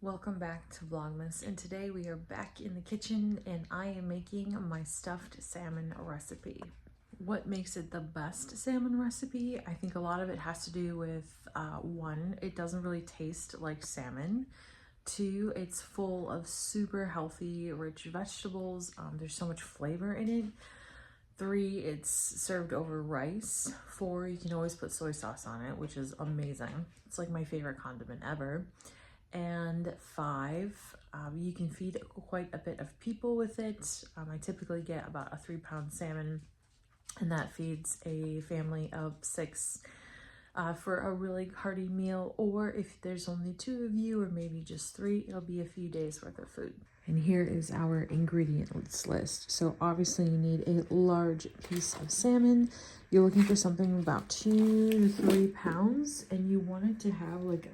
Welcome back to Vlogmas, and today we are back in the kitchen and I am making my stuffed salmon recipe. What makes it the best salmon recipe? I think a lot of it has to do with one, it doesn't really taste like salmon. Two, it's full of super healthy, rich vegetables. There's so much flavor in it. Three, it's served over rice. Four, you can always put soy sauce on it, which is amazing. It's like my favorite condiment ever. And five, you can feed quite a bit of people with it. I typically get about a 3-pound salmon, and that feeds a family of 6 for a really hearty meal. Or if there's only 2 of you, or maybe just 3, it'll be a few days worth of food. And here is our ingredients list. So obviously you need a large piece of salmon. You're looking for something about 2 to 3 pounds, and you want it to have like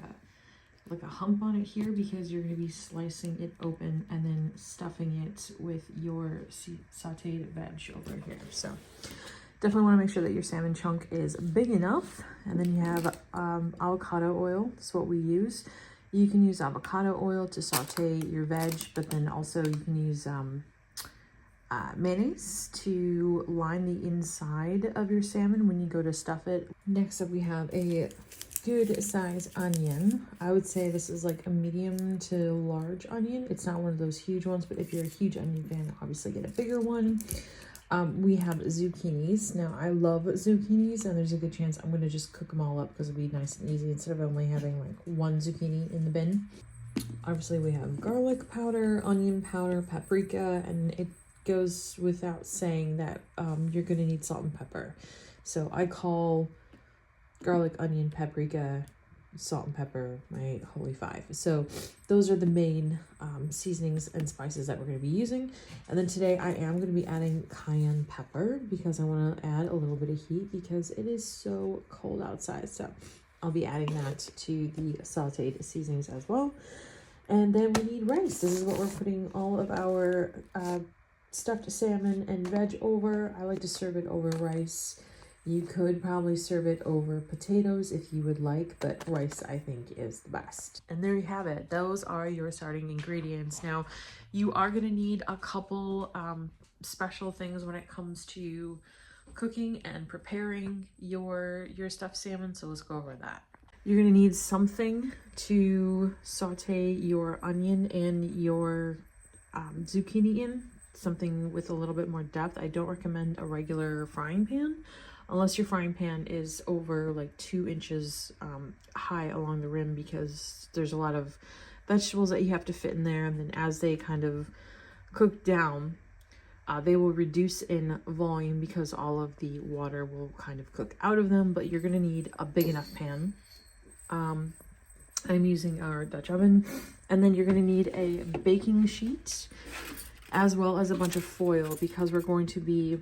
a hump on it here, because you're going to be slicing it open and then stuffing it with your sauteed veg over here. So definitely want to make sure that your salmon chunk is big enough. And then you have avocado oil. That's what we use. You can use avocado oil to saute your veg, but then also you can use mayonnaise to line the inside of your salmon when you go to stuff it. Next up, we have a good size onion. I would say this is like a medium to large onion. It's not one of those huge ones, but if you're a huge onion fan, obviously get a bigger one. We have zucchinis. Now I love zucchinis, and there's a good chance I'm going to just cook them all up because it'll be nice and easy instead of only having like 1 zucchini in the bin. Obviously we have garlic powder, onion powder, paprika, and it goes without saying that you're going to need salt and pepper. So I call garlic, onion, paprika, salt and pepper my holy 5. So those are the main seasonings and spices that we're going to be using. And then today I am going to be adding cayenne pepper because I want to add a little bit of heat because it is so cold outside. So I'll be adding that to the sauteed seasonings as well. And then we need rice. This is what we're putting all of our stuffed salmon and veg over. I like to serve it over rice. You could probably serve it over potatoes if you would like, but rice I think is the best. And there you have it. Those are your starting ingredients. Now, you are going to need a couple special things when it comes to cooking and preparing your stuffed salmon, so let's go over that. You're going to need something to saute your onion and your zucchini in, something with a little bit more depth. I don't recommend a regular frying pan, unless your frying pan is over like 2 inches high along the rim, because there's a lot of vegetables that you have to fit in there. And then as they kind of cook down, they will reduce in volume because all of the water will kind of cook out of them. But you're going to need a big enough pan. I'm using our Dutch oven. And then you're going to need a baking sheet as well as a bunch of foil, because we're going to be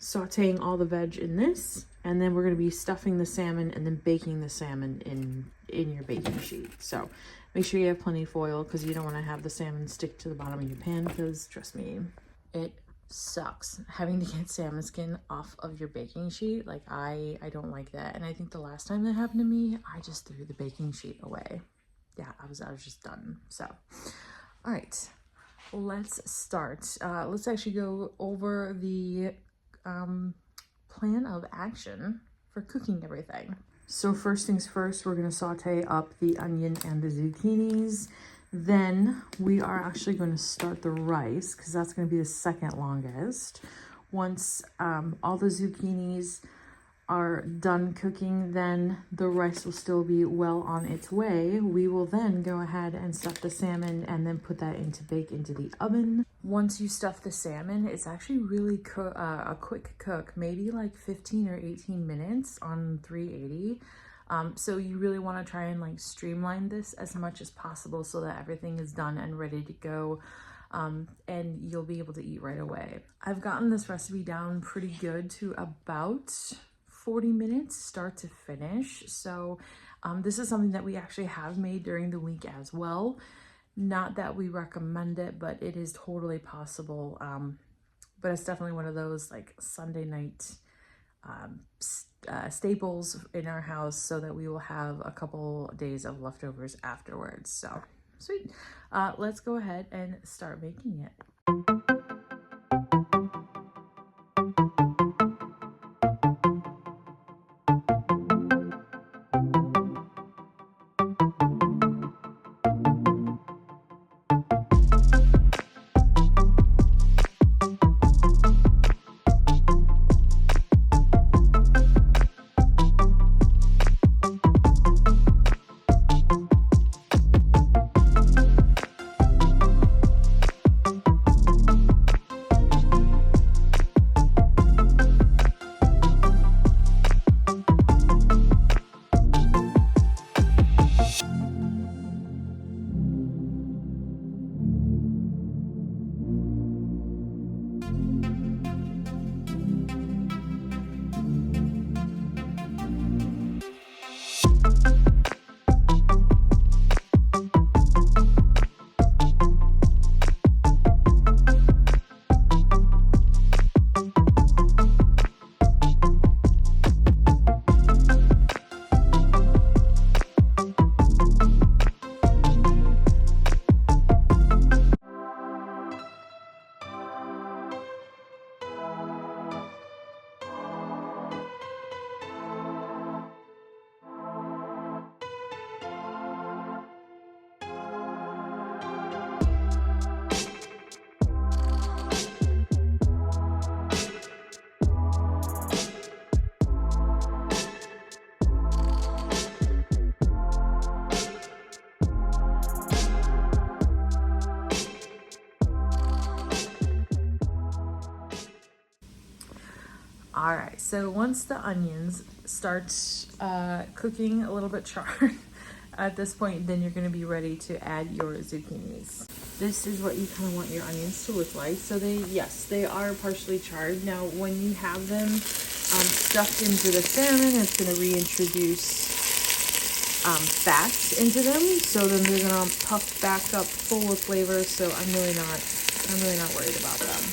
sauteing all the veg in this, and then we're going to be stuffing the salmon and then baking the salmon in your baking sheet. So make sure you have plenty of foil, because you don't want to have the salmon stick to the bottom of your pan, because trust me, it sucks having to get salmon skin off of your baking sheet. Like I don't like that, and I think the last time that happened to me, I just threw the baking sheet away. Yeah, I was just done. So all right, let's start. Let's actually go over the plan of action for cooking everything. So first things first, we're going to saute up the onion and the zucchinis. Then we are actually going to start the rice, because that's going to be the second longest. Once all the zucchinis are done cooking, then the rice will still be well on its way. We will then go ahead and stuff the salmon and then put that in to bake into the oven. Once you stuff the salmon, it's actually really a quick cook, maybe like 15 or 18 minutes on 380. So you really want to try and like streamline this as much as possible so that everything is done and ready to go. And you'll be able to eat right away. I've gotten this recipe down pretty good to about 40 minutes start to finish. So this is something that we actually have made during the week as well. Not that we recommend it, but it is totally possible. But it's definitely one of those like Sunday night staples in our house, so that we will have a couple days of leftovers afterwards. So Sweet. Let's go ahead and start making it. All right, so once the onions start cooking a little bit charred, at this point, then you're gonna be ready to add your zucchinis. This is what you kind of want your onions to look like. So yes, they are partially charred. Now, when you have them stuffed into the salmon, it's gonna reintroduce fat into them. So then they're gonna puff back up full of flavor. So I'm really not worried about them.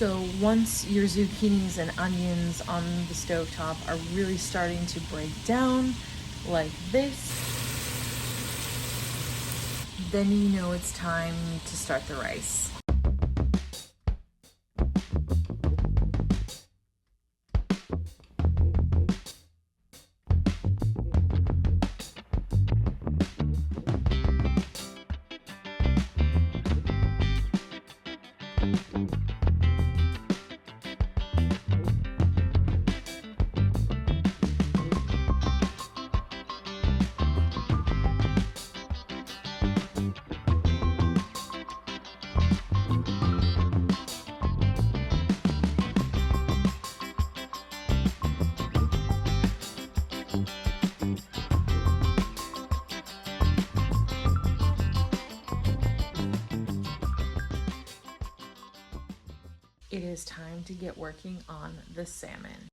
So once your zucchinis and onions on the stovetop are really starting to break down like this, then you know it's time to start the rice. It is time to get working on the salmon.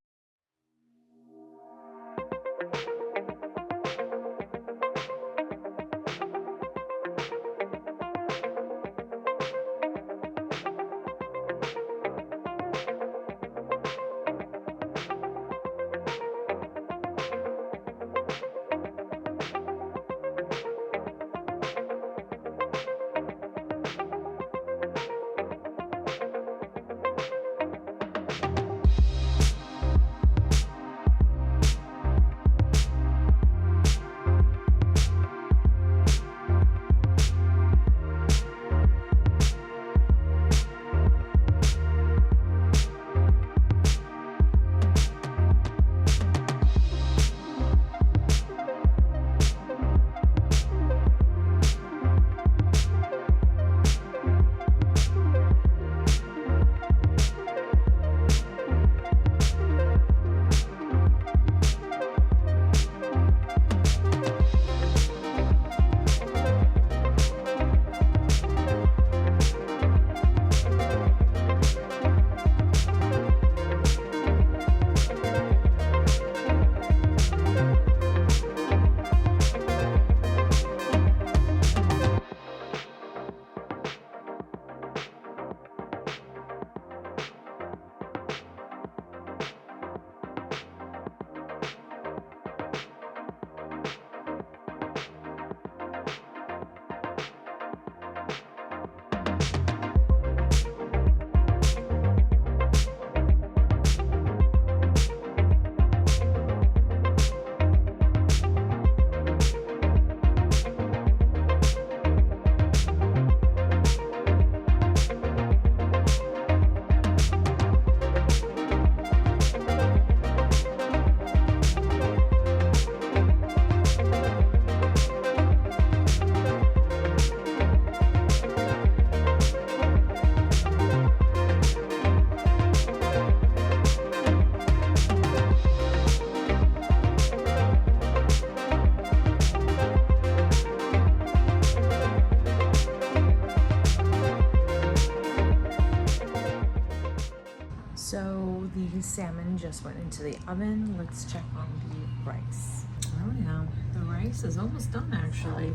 So the salmon just went into the oven. Let's check on the rice. Oh yeah, the rice is almost done actually.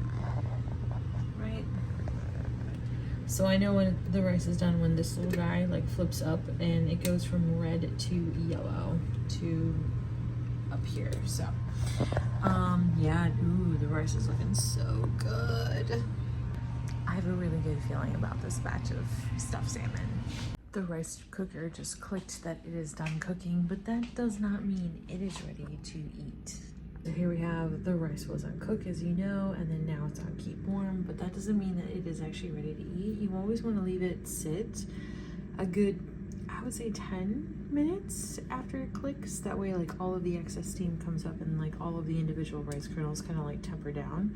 Right. So I know when the rice is done when this little guy like flips up and it goes from red to yellow to up here. So yeah, ooh, the rice is looking so good. I have a really good feeling about this batch of stuffed salmon. The rice cooker just clicked that it is done cooking, but that does not mean it is ready to eat. So here we have the rice was on cook, as you know, and then now it's on keep warm, but that doesn't mean that it is actually ready to eat. You always want to leave it sit a good, I would say 10 minutes after it clicks. That way like all of the excess steam comes up and like all of the individual rice kernels kind of like temper down.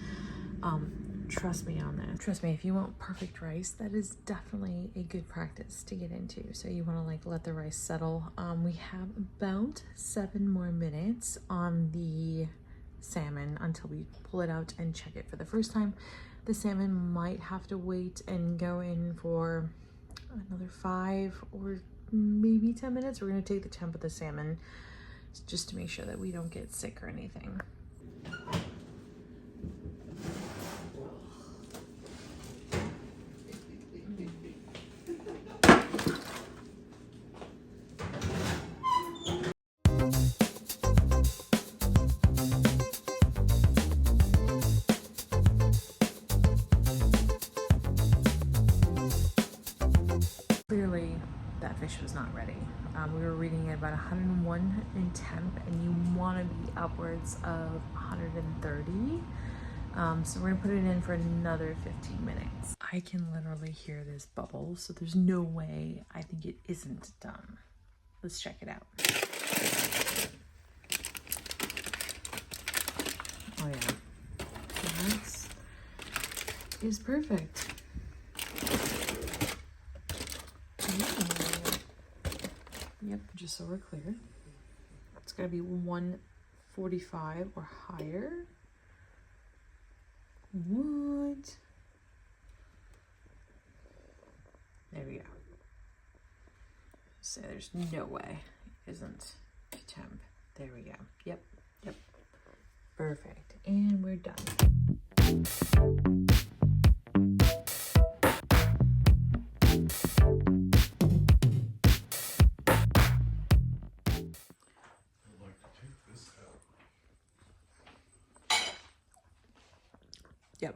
Trust me on that. Trust me, if you want perfect rice, that is definitely a good practice to get into. So you want to like let the rice settle. We have about 7 more minutes on the salmon until we pull it out and check it for the first time. The salmon might have to wait and go in for another 5 or maybe 10 minutes. We're going to take the temp of the salmon just to make sure that we don't get sick or anything. Clearly, that fish was not ready. We were reading at about 101 in temp, and you want to be upwards of 130. So we're gonna put it in for another 15 minutes. I can literally hear this bubble, so there's no way I think it isn't done. Let's check it out. Oh yeah, that is perfect. Yep, just so we're clear. It's gotta be 145 or higher. What? There we go. So there's no way it isn't temp. There we go. Yep, yep. Perfect. And we're done. Yep.